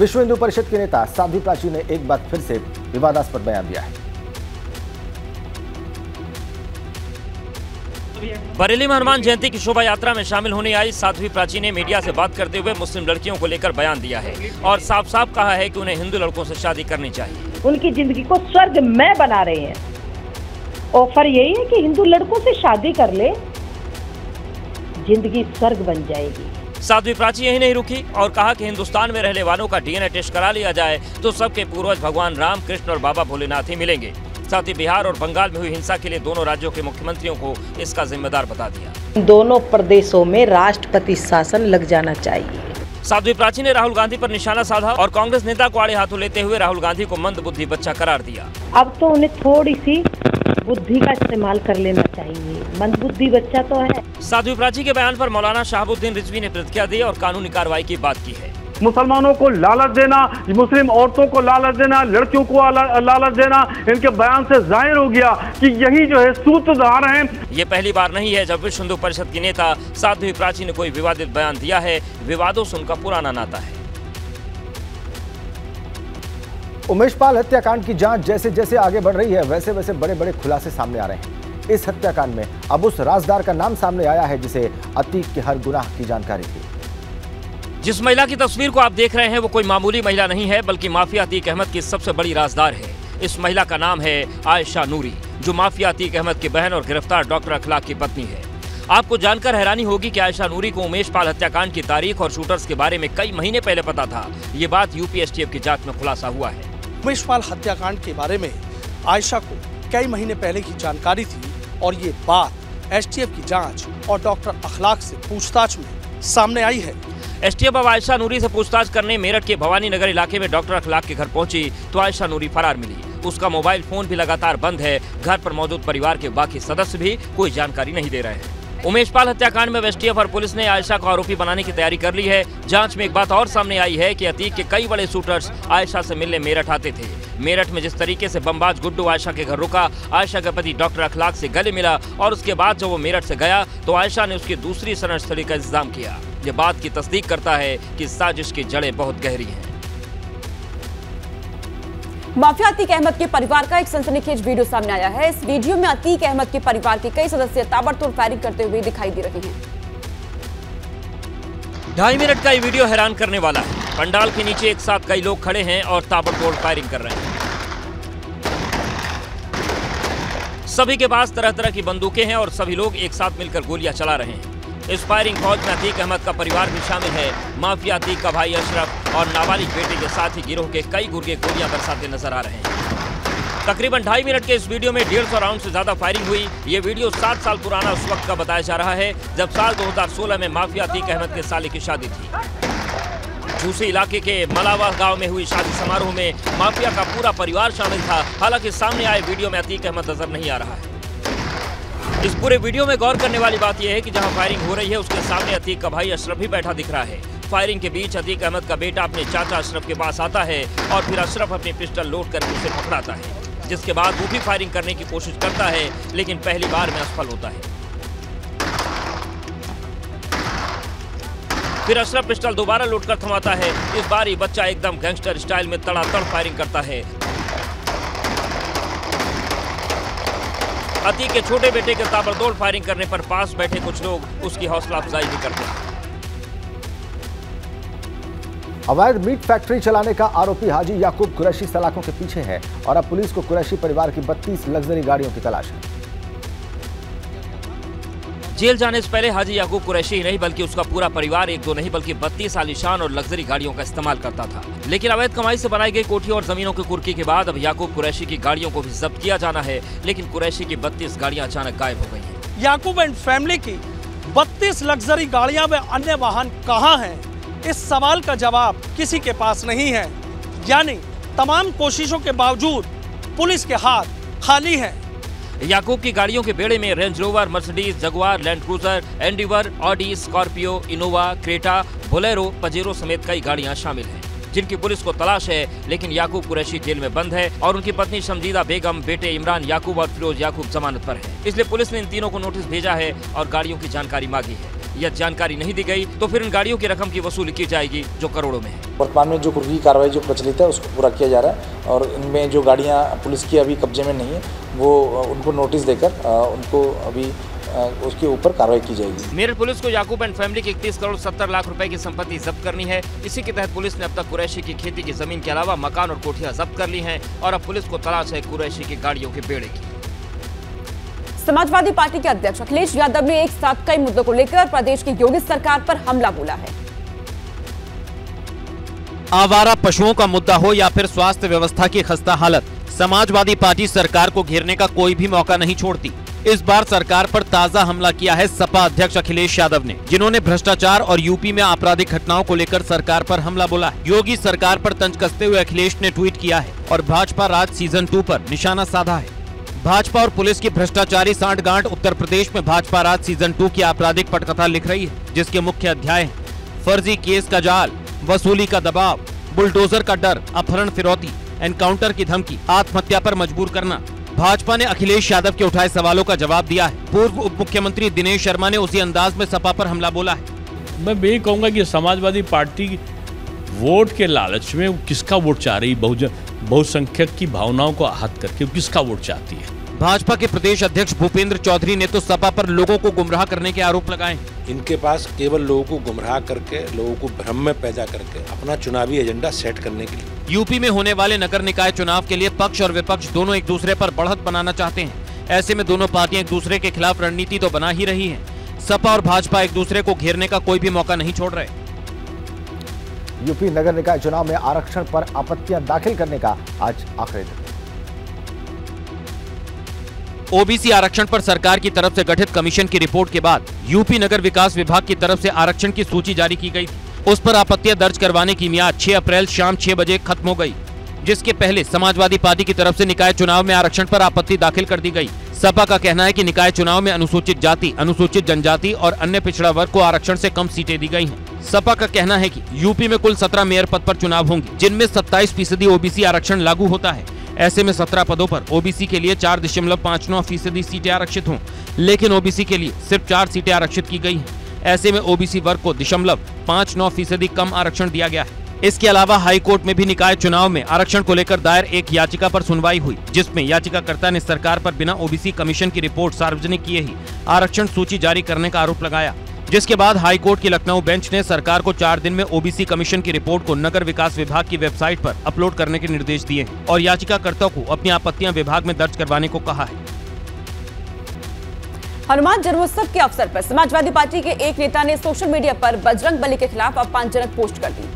विश्व हिंदू परिषद के नेता साध्वी प्राची ने एक बार फिर से विवादास्पद बयान दिया है। बरेली में हनुमान जयंती की शोभा यात्रा में शामिल होने आई साध्वी प्राची ने मीडिया से बात करते हुए मुस्लिम लड़कियों को लेकर बयान दिया है और साफ साफ कहा है कि उन्हें हिंदू लड़कों से शादी करनी चाहिए। उनकी जिंदगी को स्वर्गमय बना रहे हैं। ऑफर यही है कि हिंदू लड़कों से शादी कर ले, जिंदगी स्वर्ग बन जाएगी। साध्वी प्राची यही नहीं रुकी और कहा कि हिंदुस्तान में रहने वालों का डीएनए टेस्ट करा लिया जाए तो सबके पूर्वज भगवान राम, कृष्ण और बाबा भोलेनाथ ही मिलेंगे। साथ ही बिहार और बंगाल में हुई हिंसा के लिए दोनों राज्यों के मुख्यमंत्रियों को इसका जिम्मेदार बता दिया। दोनों प्रदेशों में राष्ट्रपति शासन लग जाना चाहिए। साध्वी प्राची ने राहुल गांधी पर निशाना साधा और कांग्रेस नेता को आड़े हाथों लेते हुए राहुल गांधी को मंदबुद्धि बच्चा करार दिया। अब तो उन्हें थोड़ी सी बुद्धि का इस्तेमाल कर लेना चाहिए, मंदबुद्धि बच्चा तो है। साध्वी प्राची के बयान पर मौलाना शहाबुद्दीन रिजवी ने प्रतिक्रिया दी और कानूनी कार्रवाई की बात की है। मुसलमानों को लालच देना, मुस्लिम औरतों को लालच देना, लड़कियों को लालच देना, इनके बयान से जाहिर हो गया कि यही जो है सूत्रधार हैं। ये पहली बार नहीं है जब विश्व हिंदू परिषद की नेता साध्वी प्राची ने कोई विवादित बयान दिया है। विवादों से उनका पुराना नाता है। उमेश पाल हत्याकांड की जांच जैसे जैसे आगे बढ़ रही है वैसे वैसे बड़े बड़े खुलासे सामने आ रहे हैं। इस हत्याकांड में अब उस राजदार का नाम सामने आया है जिसे अतीक के हर गुनाह की जानकारी थी। जिस महिला की तस्वीर को आप देख रहे हैं वो कोई मामूली महिला नहीं है बल्कि माफिया अतीक अहमद की सबसे बड़ी राजदार है। इस महिला का नाम है आयशा नूरी, जो माफिया अतीक अहमद की बहन और गिरफ्तार डॉक्टर अखलाक की पत्नी है। आपको जानकर हैरानी होगी कि आयशा नूरी को उमेश पाल हत्याकांड की तारीख और शूटर्स के बारे में कई महीने पहले पता था। ये बात यूपी एसटीएफ की जांच में खुलासा हुआ है। उमेश पाल हत्याकांड के बारे में आयशा को कई महीने पहले की जानकारी थी और ये बात एसटीएफ की जांच और डॉक्टर अखलाक से पूछताछ में सामने आई है। एसटीएफ अब आयशा नूरी से पूछताछ करने मेरठ के भवानी नगर इलाके में डॉक्टर अखलाक के घर पहुंची तो आयशा नूरी फरार मिली। उसका मोबाइल फोन भी लगातार बंद है। घर पर मौजूद परिवार के बाकी सदस्य भी कोई जानकारी नहीं दे रहे हैं। उमेश पाल हत्याकांड में एसटीएफ और पुलिस ने आयशा को आरोपी बनाने की तैयारी कर ली है। जांच में एक बात और सामने आई है कि अतीक के कई बड़े शूटर्स आयशा से मिलने मेरठ आते थे। मेरठ में जिस तरीके से बमबाज गुड्डू आयशा के घर रुका, आयशा के पति डॉक्टर अखलाक से गले मिला और उसके बाद जब वो मेरठ से गया तो आयशा ने उसकी दूसरी शरण स्थली का इंतजाम किया। ये बात की तस्दीक करता है कि साजिश की जड़ें बहुत गहरी हैं। माफिया अतीक अहमद के परिवार का एक सनसनीखेज वीडियो सामने आया है। इस वीडियो में अतीक अहमद के परिवार के कई सदस्य ताबड़तोड़ फायरिंग करते हुए दिखाई दे रहे हैं। 2.5 मिनट का ये वीडियो हैरान करने वाला है। पंडाल के नीचे एक साथ कई लोग खड़े हैं और ताबड़तोड़ फायरिंग कर रहे हैं। सभी के पास तरह तरह की बंदूकें हैं और सभी लोग एक साथ मिलकर गोलियां चला रहे हैं। इस फायरिंग फौज में अतीक अहमद का परिवार भी शामिल है। माफिया अतीक का भाई अशरफ और नाबालिग बेटे के साथ ही गिरोह के कई गुर्गे गोलियां बरसाते नजर आ रहे हैं। तकरीबन 2.5 मिनट के इस वीडियो में 150 राउंड से ज्यादा फायरिंग हुई। ये वीडियो 7 साल पुराना उस वक्त का बताया जा रहा है जब साल 2016 में माफिया अतीक अहमद के साले की शादी थी। झूसी इलाके के मलावा गांव में हुई शादी समारोह में माफिया का पूरा परिवार शामिल था। हालांकि सामने आए वीडियो में अतीक अहमद नजर नहीं आ रहा है। इस पूरे वीडियो में गौर करने वाली बात यह है कि जहां फायरिंग हो रही है उसके सामने अतीक का भाई अशरफ भी बैठा दिख रहा है। फायरिंग के बीच अतीक अहमद का बेटा अपने चाचा अशरफ के पास आता है और फिर अशरफ अपनी पिस्टल लोड करके उसे पकड़ाता है, जिसके बाद वो भी फायरिंग करने की कोशिश करता है लेकिन पहली बार में असफल होता है। फिर अशरफ पिस्टल दोबारा लोड कर थमाता है। इस बार ये बच्चा एकदम गैंगस्टर स्टाइल में तड़ातड़ फायरिंग करता है। अतीक के छोटे बेटे के ताबड़तोड़ फायरिंग करने पर पास बैठे कुछ लोग उसकी हौसला अफजाई भी करते हैं। अवैध मीट फैक्ट्री चलाने का आरोपी हाजी याकूब कुरैशी सलाखों के पीछे है और अब पुलिस को कुरैशी परिवार की 32 लग्जरी गाड़ियों की तलाश है। जेल जाने से पहले हाजी याकूब कुरैशी ही नहीं बल्कि उसका पूरा परिवार एक दो नहीं बल्कि 32 आलीशान और लग्जरी गाड़ियों का इस्तेमाल करता था। लेकिन अवैध कमाई से बनाई गई कोठी और जमीनों की कुर्की के बाद अब याकूब कुरैशी की गाड़ियों को भी जब्त किया जाना है। लेकिन कुरैशी की 32 गाड़ियां अचानक गायब हो गई हैं। याकूब एंड फैमिली की 32 लग्जरी गाड़ियां व अन्य वाहन कहां हैं? इस सवाल का जवाब किसी के पास नहीं है। यानी तमाम कोशिशों के बावजूद पुलिस के हाथ खाली हैं। याकूब की गाड़ियों के बेड़े में range rover, Mercedes, Jaguar, land cruiser, endeavour, Audi, Scorpio, Innova, Creta, Bolero, Pajero समेत कई गाड़ियां शामिल हैं, जिनकी पुलिस को तलाश है। लेकिन याकूब कुरैशी जेल में बंद है और उनकी पत्नी शमजीदा बेगम, बेटे इमरान याकूब और फिरोज याकूब जमानत पर है। इसलिए पुलिस ने इन तीनों को नोटिस भेजा है और गाड़ियों की जानकारी मांगी है। या जानकारी नहीं दी गई तो फिर इन गाड़ियों की रकम की वसूली की जाएगी जो करोड़ों में है। वर्तमान में जो कुर्की कार्रवाई जो प्रचलित है उसको पूरा किया जा रहा है और इनमें जो गाड़ियां पुलिस की अभी कब्जे में नहीं है वो उनको नोटिस देकर उनको अभी उसके ऊपर कार्रवाई की जाएगी। मेरठ पुलिस को याकूब एंड फैमिली की 31 करोड़ 70 लाख रुपए की संपत्ति जब्त करनी है। इसी के तहत पुलिस ने अब तक कुरैशी की खेती की जमीन के अलावा मकान और कोठियां जब्त कर ली हैं और अब पुलिस को तलाश है कुरैशी की गाड़ियों के बेड़े की। समाजवादी पार्टी के अध्यक्ष अखिलेश यादव ने एक साथ कई मुद्दों को लेकर प्रदेश की योगी सरकार पर हमला बोला है। आवारा पशुओं का मुद्दा हो या फिर स्वास्थ्य व्यवस्था की खस्ता हालत, समाजवादी पार्टी सरकार को घेरने का कोई भी मौका नहीं छोड़ती। इस बार सरकार पर ताजा हमला किया है सपा अध्यक्ष अखिलेश यादव ने, जिन्होंने भ्रष्टाचार और यूपी में आपराधिक घटनाओं को लेकर सरकार पर हमला बोला है। योगी सरकार पर तंज कसते हुए अखिलेश ने ट्वीट किया है और भाजपा राज सीजन 2 पर निशाना साधा है। भाजपा और पुलिस की भ्रष्टाचारी सांठगांठ उत्तर प्रदेश में भाजपा राज सीजन 2 की आपराधिक पटकथा लिख रही है, जिसके मुख्य अध्याय हैं फर्जी केस का जाल, वसूली का दबाव, बुलडोजर का डर, अपहरण फिरौती, एनकाउंटर की धमकी, आत्महत्या पर मजबूर करना। भाजपा ने अखिलेश यादव के उठाए सवालों का जवाब दिया है। पूर्व उप मुख्यमंत्री दिनेश शर्मा ने उसी अंदाज में सपा पर हमला बोला है। मैं यही कहूंगा कि समाजवादी पार्टी वोट के लालच में किसका वोट चाह रही, बहुसंख्यक की भावनाओं को आहत करके किसका वोट चाहती है। भाजपा के प्रदेश अध्यक्ष भूपेंद्र चौधरी ने तो सपा पर लोगों को गुमराह करने के आरोप लगाए। इनके पास केवल लोगों को गुमराह करके, लोगों को भ्रम में पैदा करके अपना चुनावी एजेंडा सेट करने के लिए। यूपी में होने वाले नगर निकाय चुनाव के लिए पक्ष और विपक्ष दोनों एक दूसरे पर बढ़त बनाना चाहते हैं। ऐसे में दोनों पार्टियां एक दूसरे के खिलाफ रणनीति तो बना ही रही हैं। सपा और भाजपा एक दूसरे को घेरने का कोई भी मौका नहीं छोड़ रहे। यूपी नगर निकाय चुनाव में आरक्षण पर आपत्तियां दाखिल करने का आज आखिरी दिन। ओबीसी आरक्षण पर सरकार की तरफ से गठित कमीशन की रिपोर्ट के बाद यूपी नगर विकास विभाग की तरफ से आरक्षण की सूची जारी की गई थी। उस पर आपत्तियां दर्ज करवाने की मियाद 6 अप्रैल शाम 6 बजे खत्म हो गई, जिसके पहले समाजवादी पार्टी की तरफ से निकाय चुनाव में आरक्षण पर आपत्ति दाखिल कर दी गई। सपा का कहना है कि निकाय चुनाव में अनुसूचित जाति, अनुसूचित जनजाति और अन्य पिछड़ा वर्ग को आरक्षण से कम सीटें दी गई हैं। सपा का कहना है कि यूपी में कुल 17 मेयर पद पर चुनाव होंगे, जिनमें 27% ओबीसी आरक्षण लागू होता है। ऐसे में 17 पदों पर ओबीसी के लिए 4.59% सीटें आरक्षित हों, लेकिन ओबीसी के लिए सिर्फ 4 सीटें आरक्षित की गई हैं। ऐसे में ओबीसी वर्ग को 0.59% कम आरक्षण दिया गया है। इसके अलावा हाई कोर्ट में भी निकाय चुनाव में आरक्षण को लेकर दायर एक याचिका पर सुनवाई हुई, जिसमें याचिकाकर्ता ने सरकार पर बिना ओबीसी कमीशन की रिपोर्ट सार्वजनिक किए ही आरक्षण सूची जारी करने का आरोप लगाया। जिसके बाद हाई कोर्ट की लखनऊ बेंच ने सरकार को 4 दिन में ओबीसी कमीशन की रिपोर्ट को नगर विकास विभाग की वेबसाइट पर अपलोड करने के निर्देश दिए हैं और याचिकाकर्ता को अपनी आपत्तियां विभाग में दर्ज करवाने को कहा है। हनुमान जन्मोत्सव के अवसर पर समाजवादी पार्टी के एक नेता ने सोशल मीडिया पर बजरंगबली के खिलाफ अपमानजनक पोस्ट कर दी।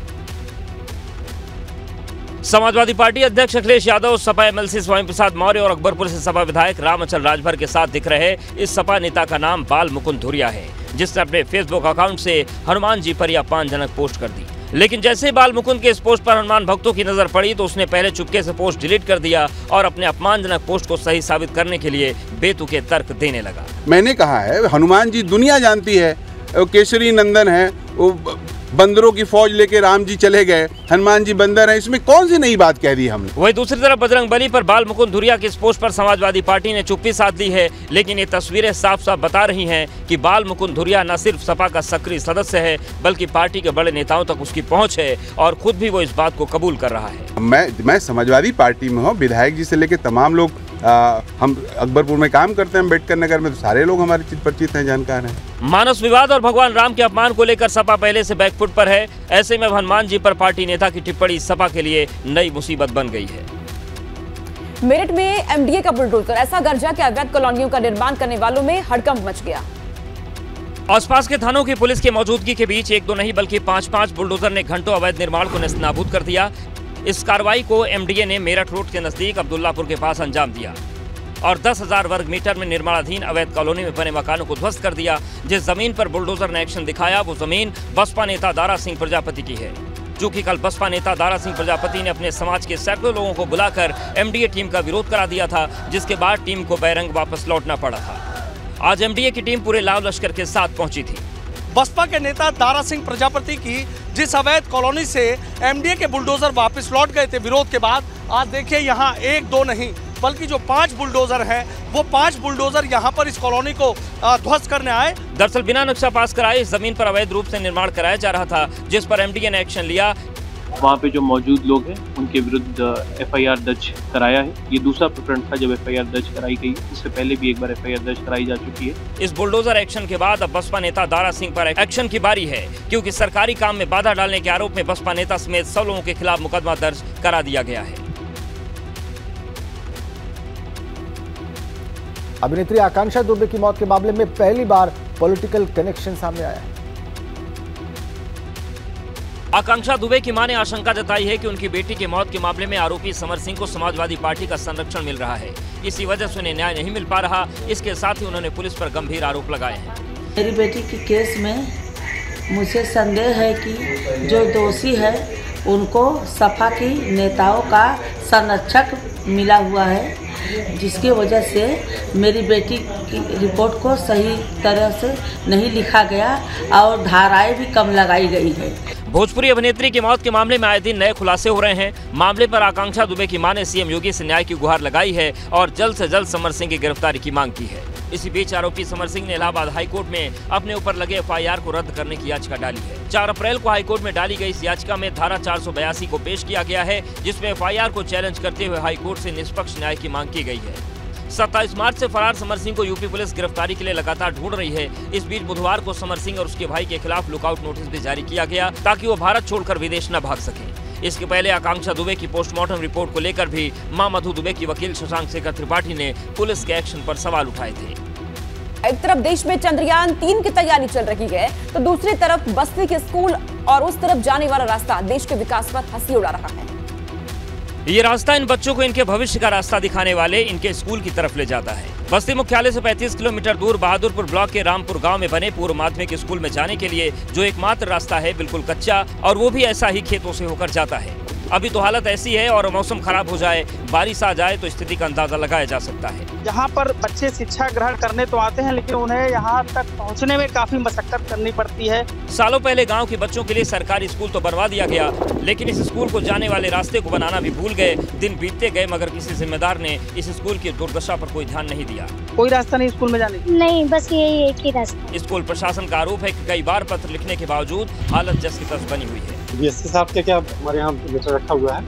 समाजवादी पार्टी अध्यक्ष अखिलेश यादव, सपा एमएलसी स्वामी प्रसाद मौर्य और अकबरपुर से सपा विधायक रामअचल राजभर के साथ दिख रहे इस सपा नेता का नाम बाल मुकुंद धुरिया है, जिसने अपने फेसबुक अकाउंट से हनुमान जी पर यह अपमानजनक पोस्ट कर दी। लेकिन जैसे बाल मुकुंद के इस पोस्ट पर हनुमान भक्तों की नजर पड़ी तो उसने पहले चुपके से पोस्ट डिलीट कर दिया और अपने अपमानजनक पोस्ट को सही साबित करने के लिए बेतुके तर्क देने लगा। मैंने कहा है हनुमान जी दुनिया जानती है, केसरी नंदन है, बंदरों की फौज लेके राम जी चले गए, हनुमान जी बंदर हैं, इसमें कौन सी नई बात कह दी हमने। वही दूसरी तरफ बजरंगबली पर बाल मुकुंद धुरिया की इस पोस्ट पर समाजवादी पार्टी ने चुप्पी साध ली है, लेकिन ये तस्वीरें साफ साफ बता रही हैं कि बाल मुकुंद धुरिया न सिर्फ सपा का सक्रिय सदस्य है बल्कि पार्टी के बड़े नेताओं तक उसकी पहुंच है और खुद भी वो इस बात को कबूल कर रहा है। मैं समाजवादी पार्टी में हूँ, विधायक जी से लेकर तमाम लोग हम अकबरपुर में काम करते हैं, अम्बेडकर नगर में, तो सारे लोग हमारे चित परिचित हैं, जानकार हैं। मानस विवाद और भगवान राम के अपमान को लेकर सपा पहले से बैकफुट पर है। ऐसे में हनुमान जी पर पार्टी नेता की टिप्पणी सपा के लिए नई मुसीबत बन गई है। मेरठ में एमडीए का बुलडोजर ऐसा गरजा कि अवैध कॉलोनियों का निर्माण करने वालों में हड़कंप मच गया। आसपास के थानों की पुलिस की मौजूदगी के बीच 1-2 नहीं बल्कि 5-5 बुलडोजर ने घंटों अवैध निर्माण को नेस्तनाबूद कर दिया। इस कार्रवाई को एमडीए ने मेरठ रोड के नजदीक अब्दुल्लापुर के पास अंजाम दिया और 10,000 वर्ग मीटर में निर्माणाधीन अवैध कॉलोनी में बने मकानों को ध्वस्त कर दिया। जिस जमीन पर बुलडोजर ने एक्शन दिखाया वो जमीन बसपा नेता दारा सिंह प्रजापति की है। चूंकि कल बसपा नेता दारा सिंह प्रजापति ने अपने समाज के सैकड़ों लोगों को बुलाकर एमडीए टीम का विरोध करा दिया था, जिसके बाद टीम को बैरंग वापस लौटना पड़ा था। आज एमडीए की टीम पूरे लाव लश्कर के साथ पहुंची थी। बसपा के नेता दारा सिंह प्रजापति की जिस अवैध कॉलोनी से एमडीए के बुलडोजर वापस लौट गए थे विरोध के बाद, आज देखिए यहाँ 1-2 नहीं बल्कि जो 5 बुलडोजर हैं वो 5 बुलडोजर यहाँ पर इस कॉलोनी को ध्वस्त करने आए। दरअसल बिना नक्शा पास कराए इस जमीन पर अवैध रूप से निर्माण कराया जा रहा था, जिस पर एमडीए ने एक्शन लिया। वहाँ पे जो मौजूद लोग हैं उनके विरुद्ध एफआईआर दर्ज कराया है। ये दूसरा प्रकरण था जब एफआईआर दर्ज कराई गई, इससे पहले भी एक बार एफआईआर दर्ज कराई जा चुकी है। इस बुलडोजर एक्शन के बाद अब बसपा नेता दारा सिंह पर एक्शन की बारी है, क्योंकि सरकारी काम में बाधा डालने के आरोप में बसपा नेता समेत 100 लोगों के खिलाफ मुकदमा दर्ज करा दिया गया है। अभिनेत्री आकांक्षा दुबे की मौत के मामले में पहली बार पॉलिटिकल कनेक्शन सामने आया है। आकांक्षा दुबे की मां ने आशंका जताई है कि उनकी बेटी की मौत के मामले में आरोपी समर सिंह को समाजवादी पार्टी का संरक्षण मिल रहा है, इसी वजह से उन्हें न्याय नहीं मिल पा रहा। इसके साथ ही उन्होंने पुलिस पर गंभीर आरोप लगाए हैं। मेरी बेटी के केस में मुझे संदेह है कि जो दोषी है उनको सपा की नेताओं का संरक्षक मिला हुआ है, जिसकी वजह से मेरी बेटी की रिपोर्ट को सही तरह से नहीं लिखा गया और धाराएं भी कम लगाई गई है। भोजपुरी अभिनेत्री की मौत के मामले में आए दिन नए खुलासे हो रहे हैं। मामले पर आकांक्षा दुबे की मां ने सीएम योगी से न्याय की गुहार लगाई है और जल्द से जल्द समर सिंह की गिरफ्तारी की मांग की है। इसी बीच आरोपी समर सिंह ने इलाहाबाद हाईकोर्ट में अपने ऊपर लगे एफआईआर को रद्द करने की याचिका डाली है। 4 अप्रैल को हाईकोर्ट में डाली गई इस याचिका में धारा 482 को पेश किया गया है, जिसमें एफआईआर को चैलेंज करते हुए हाईकोर्ट से निष्पक्ष न्याय की मांग की गई है। 27 मार्च से फरार समर सिंह को यूपी पुलिस गिरफ्तारी के लिए लगातार ढूंढ रही है। इस बीच बुधवार को समर सिंह और उसके भाई के खिलाफ लुकआउट नोटिस भी जारी किया गया, ताकि वो भारत छोड़कर विदेश न भाग सकें। इसके पहले आकांक्षा दुबे की पोस्टमार्टम रिपोर्ट को लेकर भी मां मधु दुबे की वकील शशांक शेखर त्रिपाठी ने पुलिस के एक्शन पर सवाल उठाए थे। एक तरफ देश में चंद्रयान 3 की तैयारी चल रही है, तो दूसरी तरफ बस्ती के स्कूल और उस तरफ जाने वाला रास्ता देश के विकास पर हंसी उड़ा रहा है। ये रास्ता इन बच्चों को इनके भविष्य का रास्ता दिखाने वाले इनके स्कूल की तरफ ले जाता है। बस्ती मुख्यालय से 35 किलोमीटर दूर बहादुरपुर ब्लॉक के रामपुर गांव में बने पूर्व माध्यमिक स्कूल में जाने के लिए जो एकमात्र रास्ता है बिल्कुल कच्चा, और वो भी ऐसा ही खेतों से होकर जाता है। अभी तो हालत ऐसी है और मौसम खराब हो जाए, बारिश आ जाए तो स्थिति का अंदाजा लगाया जा सकता है। यहाँ पर बच्चे शिक्षा ग्रहण करने तो आते हैं, लेकिन उन्हें यहाँ तक पहुँचने में काफी मशक्कत करनी पड़ती है। सालों पहले गांव के बच्चों के लिए सरकारी स्कूल तो बनवा दिया गया, लेकिन इस स्कूल को जाने वाले रास्ते को बनाना भी भूल गए। दिन बीतते गए, मगर किसी जिम्मेदार ने इस स्कूल की दुर्दशा पर कोई ध्यान नहीं दिया। कोई रास्ता नहीं स्कूल में जाने की? नहीं, बस यही एक ही रास्ता। स्कूल प्रशासन का आरोप है कि कई बार पत्र लिखने के बावजूद हालत जस की तस बनी हुई है। बीएससी साहब के क्या हमारे यहाँ लेटर रखा हुआ है,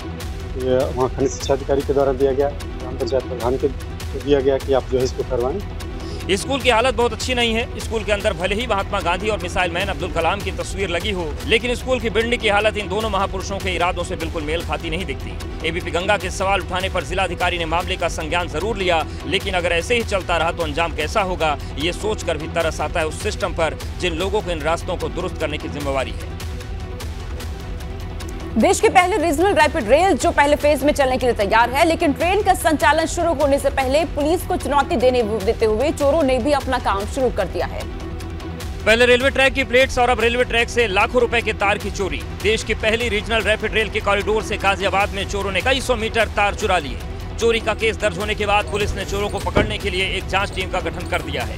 ये वहाँ खनिज शिक्षा अधिकारी के द्वारा दिया गया, ग्राम पंचायत प्रधान के दिया गया कि आप जो है इसको करवाएं। स्कूल की हालत बहुत अच्छी नहीं है। स्कूल के अंदर भले ही महात्मा गांधी और मिसाइल मैन अब्दुल कलाम की तस्वीर लगी हो, लेकिन स्कूल की बिल्डिंग की हालत इन दोनों महापुरुषों के इरादों से बिल्कुल मेल खाती नहीं दिखती। एबीपी गंगा के सवाल उठाने पर जिलाधिकारी ने मामले का संज्ञान जरूर लिया, लेकिन अगर ऐसे ही चलता रहा तो अंजाम कैसा होगा, ये सोचकर भी तरस आता है उस सिस्टम पर जिन लोगों को इन रास्तों को दुरुस्त करने की जिम्मेवारी है। देश के पहले रीजनल रैपिड रेल जो पहले फेज में चलने के लिए तैयार है, लेकिन ट्रेन का संचालन शुरू होने से पहले पुलिस को चुनौती देते हुए चोरों ने भी अपना काम शुरू कर दिया है। पहले रेलवे ट्रैक की प्लेट्स और अब रेलवे ट्रैक से लाखों रुपए के तार की चोरी। देश की पहली रीजनल रैपिड रेल के कॉरिडोर से गाजियाबाद में चोरों ने कई 100 मीटर तार चुरा लिए। चोरी का केस दर्ज होने के बाद पुलिस ने चोरों को पकड़ने के लिए एक जांच टीम का गठन कर दिया है।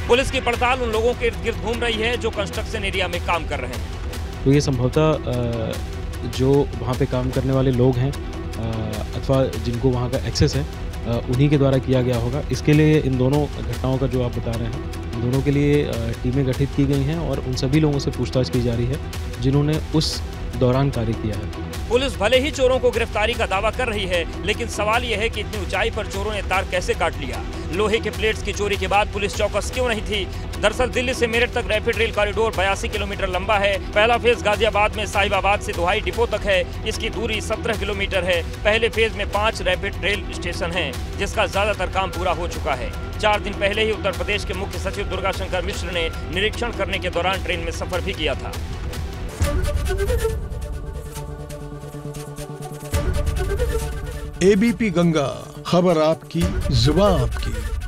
पुलिस की पड़ताल उन लोगों के इर्द गिर्द घूम रही है जो कंस्ट्रक्शन एरिया में काम कर रहे हैं। तो ये संभवतः जो वहाँ पे काम करने वाले लोग हैं अथवा जिनको वहाँ का एक्सेस है उन्हीं के द्वारा किया गया होगा। इसके लिए इन दोनों घटनाओं का जो आप बता रहे हैं, इन दोनों के लिए टीमें गठित की गई हैं और उन सभी लोगों से पूछताछ की जा रही है जिन्होंने उस दौरान कार्य किया है। पुलिस भले ही चोरों को गिरफ्तारी का दावा कर रही है, लेकिन सवाल यह है कि इतनी ऊंचाई पर चोरों ने तार कैसे काट लिया। लोहे के प्लेट्स की चोरी के बाद पुलिस चौकस क्यों नहीं थी? दरअसल दिल्ली से मेरठ तक रैपिड रेल कॉरिडोर 82 किलोमीटर लंबा है। पहला फेज गाजियाबाद में साहिबाबाद से दोहाई डिपो तक है। इसकी दूरी 17 किलोमीटर है। पहले फेज में 5 रैपिड रेल स्टेशन हैं, जिसका ज्यादातर काम पूरा हो चुका है। 4 दिन पहले ही उत्तर प्रदेश के मुख्य सचिव दुर्गा शंकर मिश्र ने निरीक्षण करने के दौरान ट्रेन में सफर भी किया था। एबीपी गंगा, खबर आपकी, जुबान आपकी।